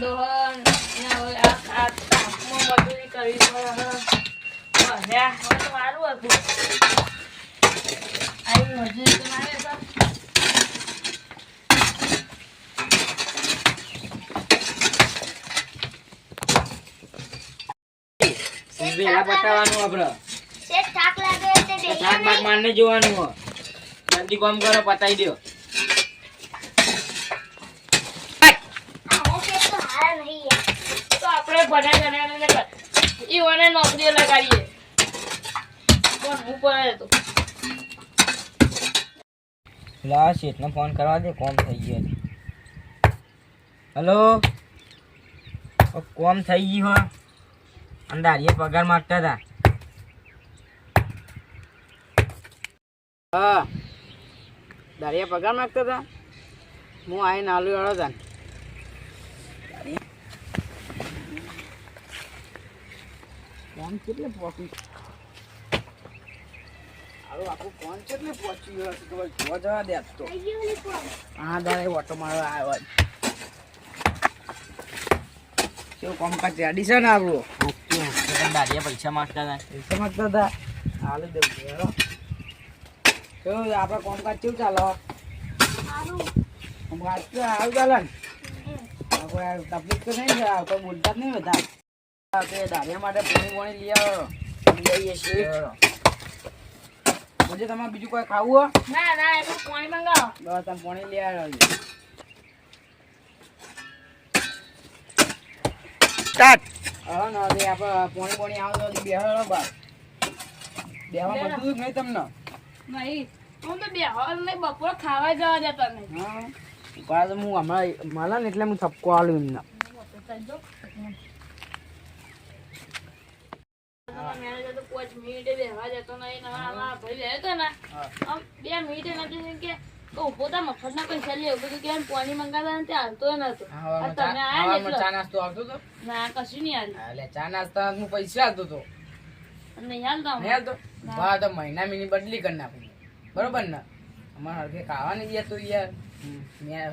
ખાધો હન ને હવે આ તાપમાં મજૂરી કરી તો હવે તો મારું હતું આવી મજૂરી તો મારે વેલા બતાવવાનું આપણે સેટ થાક લાગે એટલે થાક બાક મારને જોવાનું હો જલ્દી કામ કરો પતાઈ દો તો આપણે ભણા જણા ઈઓને નોકરી લગાડીએ કોણ હું પડે તો લા શેઠને ફોન કરવા દે કોમ થઈ ગયો હેલો કોમ થઈ ગયું હો અંદારીએ પગાર માંગતા હતા હા દારિયા પગાર માંગતા હતા હું આવીને આલુ વાળો હતા કોણ કેટલે પહોંચી હાલો આખું કોણ કેટલે પહોંચી ગયો છે તો જોવા જવા દે તો હા દારે ઓટો મારવા આવ્યો કેવું કોમકાજ રેડી છે ને આપણું દારિયા પૈસા માંગતા હતા હાલ દેવું કેવું આપણે કોમકાજ કેવું ચાલો કોમકાજ તો સારું ચાલે ને કોઈ તકલીફ તો નહીં છે કોઈ બોલતા જ નહીં બધા દારિયા માટે પાણી લઈ આવો લઈએ છીએ પછી તમારે બીજું કોઈ ખાવું હોય ના ના એ પાણી મંગાવો બસ તમે પાણી લઈ આવ્યો સ્ટાર્ટ હા ના તે આપણે પાણી આવો તો બેહો બસ બેહવા બધું નહીં તમને નહીં હું તો બે હાલ નહીં બપોર ખાવા જવા દેતા નહીં હા કારણ હું હમણાં મળે ને એટલે હું થપકો આલું એમને મેનેજર તો 5 મિનિટે બેહવા જતો નહીં ના ભાઈ રહે તો ને આમ 2 મિનિટે નથી કે ઉભો તા મફતના પૈસા લે એવું બધું કે પાણી મંગાતા ને તે હાલતો નતો તમે આયા ને ચા નાસ્તો આવતો તો ના કશું નહીં હાલ એટલે ચા નાસ્તા હું પૈસા આવતો તો નહીં હાલતો હા તો મહિના મિની બદલી કરી નાખું બરોબર ને અમારે હરખે ખાવા નહીં દે તો યાર મેં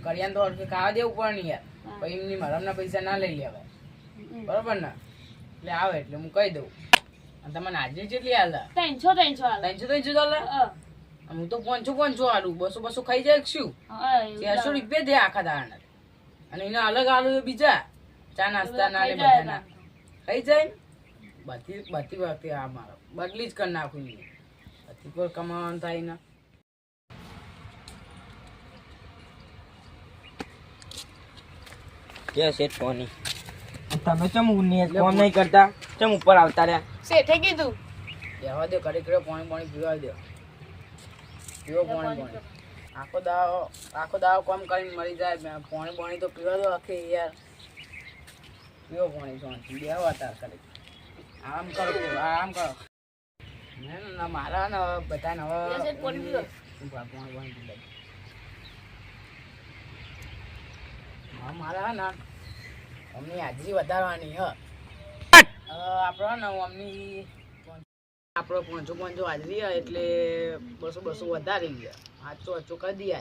કરિયાને તો હરખે ખાવા દેવું પડે ને યાર પછી એમની મરમના પૈસા ના લઈ લેવાય બરોબર ને એટલે આવે એટલે હું કહી દઉં અને તમને હાજરી કેટલી હાલ 300 હું તો 500 આલું 200 ખાઈ જાય શું 400 રૂપિયા દે આખા દાણા અને એના અલગ આલુ બીજા ચા નાસ્તા ના લે બધા ખાઈ જાય બધી વખતે આ મારો બદલી જ કરી નાખું બધી કોઈ કમાવાનું થાય ને કે શેઠ કોની તમે ચમ કોમ નહીં કરતા ચમ ઉપર આવતા રહ્યા શેઠે કીધું બેહવા દે કરી પાણી પીવા દે પીવો પાણી આખો દાવો કામ કરીને મરી જાય પાણી તો પીવા દો આખી યાર પીવો પાણી શાંતિ બેહવા તાર કરે આમ કરો ના મારા ને બધા ને હવે પાણી હા મારા ને અમની હાજરી વધારવાની આપણે ને અમની આપણો 500 હાજરી એટલે 200 વધારી ગયા 800 કરી દઈએ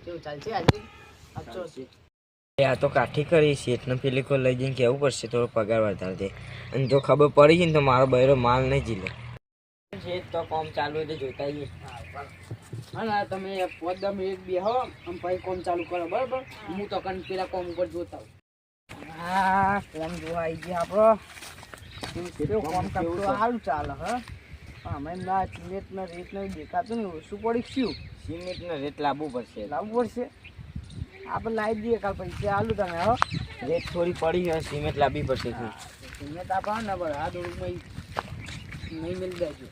કેવું ચાલશે હાજરી 800 આ તો કાઠી કરી શેઠને પેલી કોઈ લઈ જઈને કહેવું પડશે થોડો પગાર વધારે દે અને જો ખબર પડી ગઈ ને તો મારો બહેરો માલ નહીં જીલે શેઠ તો કામ ચાલુ એટલે જોતા જઈએ હા ના તમે 5-10 મિનિટ બેહો અને પછી કામ ચાલુ કરો બરાબર હું તો કન પેલા કામ ઉપર જોતા હોઉં હા કામ જોવા આવી ગયા આપણો કામ કરતો સારું ચાલે હા અમે ના સિમેન્ટના રેટને દેખાતું ને ઓછું પડી શું સિમેન્ટનો રેટ લાવવું પડશે આપણે લાવી દઈએ કાલ પૈસા આલું તમે હો રેટ થોડી પડી હોય સિમેન્ટ લાવવી પડશે સિમેન્ટ આપવા ને બરાબર આ દોડમાં નહીં મિલ દેજો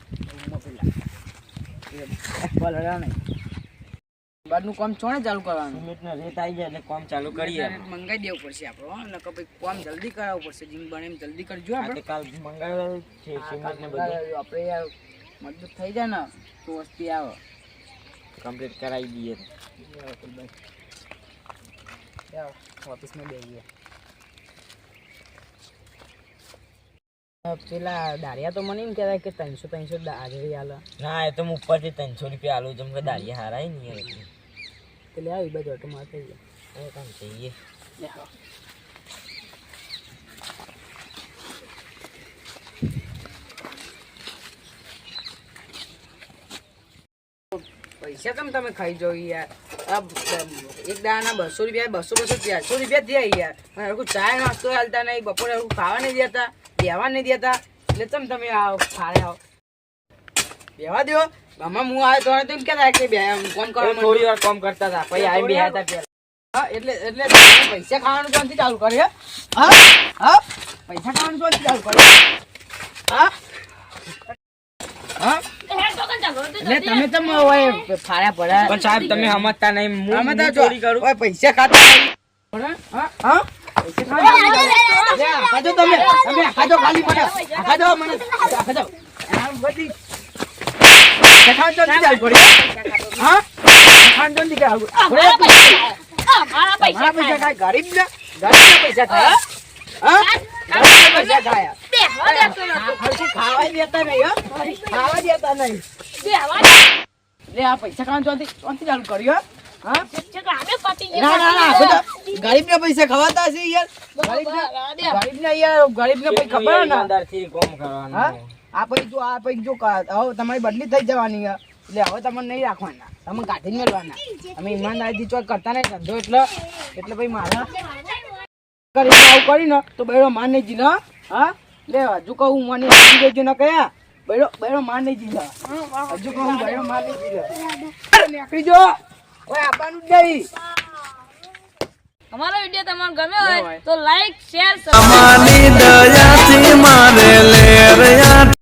પેલા નહીં બાદનું કામ ચોણે ચાલુ કરવાનું સિમેન્ટનો રેટ આવી જાય એટલે કામ ચાલુ કરીએ મંગાવી દેવું પડશે આપણે ને પછી કામ જલ્દી કરાવવું પડશે જીમ બને એમ જલ્દી કરજો આપણે કાલ મંગાવ્યું છે સિમેન્ટને બધું આપણે યાર મજબૂત થઈ જાય ને તો વસ્તી આવે કમ્પ્લીટ કરાવી દઈએ ઓફિસમાં બેસીએ પેલા દારિયા તો મને એમ કહેવાય કે 300 હાજરી હાલે ના એ તો હું ઉપરથી 300 રૂપિયા હાલું જેમ કે દારિયા હારાય નહીં એટલે લે આવી બાજુ ઓટો માર થઈ જાય કામ થઈએ પૈસા કેમ તમે ખાઈ જાઓ યાર? એક દાણા 200 રૂપિયા 200 400 રૂપિયા થયા યાર. અને હરખું ચા નાસ્તો હાલતા નહીં, બપોરે હરખું ખાવા નહીં દેતા, બેવા નહીં દેતા. એટલે ચમ તમે આવો ખાડે આવો? બેવા દો. આમાં હું આવ્યો તો એમ કહેતા કે કોમ કરો. થોડી વાર કોમ કરતા હતા પછી આવીને બેહ્યા હતા પેલા. હા એટલે તમે પૈસા ખાવાનું ક્યાંથી ચાલુ કરે? હા હા પૈસા ખાવાનું ક્યાંથી ચાલુ કરે? હા હા એટલે તમે તો ફાળ્યા પડ્યા. પણ સાહેબ તમે સમજતા નહીં. અમે હું તો ચોરી કરું. ઓય પૈસા ખાતા નહીં. હા હા પૈસા ખાતા લે આખાજો તમે આખાજો ખાલી મને આખાજો મને આખાજો આમ બધી પૈસા ખાવાનું ક્યાંથી ચાલુ કરે? હા ખાવાનું ક્યાંથી મારા પૈસા પૈસા ખાય ગરીબના પૈસા ખાય. હા ગરીબના પૈસા ખાય. ખાવા દેતા નહીં, ખાવા દેતા નહીં. લે આ પૈસા ખાવાનું ચોથી ચાલુ કર્યું? હા ના ના ના ગરીબના પૈસા ખવાતા હશે યાર. ગરીબના યાર ગરીબને પૈસા ખબર ને. ઈમાનદારથી કામ હા કરવાનું. આ પૈસા જો હવે તમારી બદલી થઈ જવાની છે. એટલે હવે તમને નહીં રાખવાના, તમે કાઢી મેળવાના. અમે ઈમાનદારીથી ચોક કરતા નહીં ધંધો એટલે ભાઈ મારા કરીને આવું કરીને તો બૈરો માન નહીં જીને. હા લે હજુ કહું મને સમજી દેજો ને કયા બૈરો માન નહીં જીને. હજુ કહું બૈરો માન નહીં જીને. નીકળી જો ઓય આપવાનું જ નહીં. અમારો વિડીયો તમને ગમ્યો હોય તો લાઈક શેર અમારી દયાથી મારે લેર